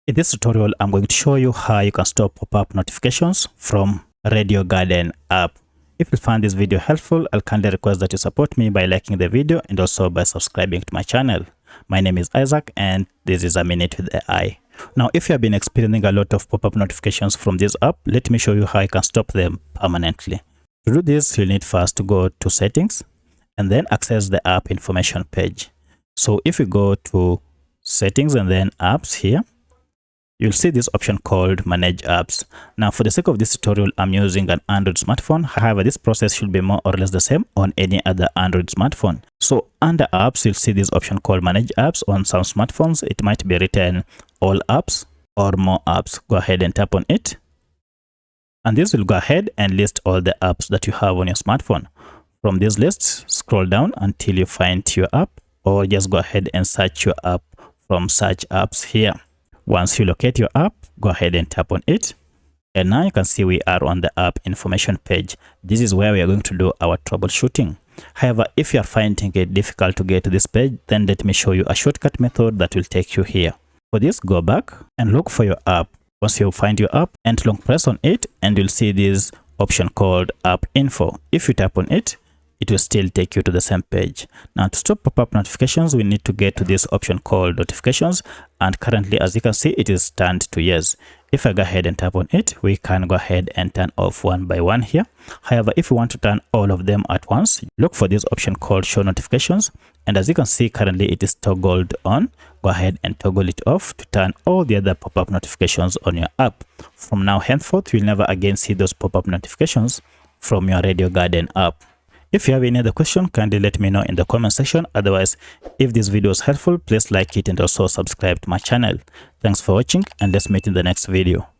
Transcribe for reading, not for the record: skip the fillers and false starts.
In this tutorial, I'm going to show you how you can stop pop-up notifications from Radio Garden app. If you find this video helpful, I'll kindly request that you support me by liking the video and also by subscribing to my channel. My name is Isaac and this is A Minute with AI. Now, if you have been experiencing a lot of pop-up notifications from this app, let me show you how you can stop them permanently. To do this, you'll need first to go to settings and then access the app information page. So if you go to settings and then apps here, you'll see this option called manage apps. Now, for the sake of this tutorial, I'm using an Android smartphone. However, this process should be more or less the same on any other Android smartphone. So under apps, you'll see this option called manage apps. On some smartphones, it might be written all apps or more apps. Go ahead and tap on it. And this will go ahead and list all the apps that you have on your smartphone. From this list, scroll down until you find your app, or just go ahead and search your app from search apps here. Once you locate your app, go ahead and tap on it. And now you can see we are on the app information page. This is where we are going to do our troubleshooting. However, if you are finding it difficult to get to this page, then let me show you a shortcut method that will take you here. For this, go back and look for your app. Once you find your app, and long press on it, and you'll see this option called app info. If you tap on it, it will still take you to the same page. Now, to stop pop-up notifications, we need to get to this option called notifications, and currently, as you can see, it is turned to yes. If I go ahead and tap on it, we can go ahead and turn off one by one here. However, if you want to turn all of them at once, look for this option called show notifications, and as you can see, currently it is toggled on. Go ahead and toggle it off to turn all the other pop-up notifications on your app. From now henceforth, you'll never again see those pop-up notifications from your Radio Garden app. If you have any other question, kindly let me know in the comment section. Otherwise, if this video is helpful, please like it and also subscribe to my channel. Thanks for watching, and let's meet in the next video.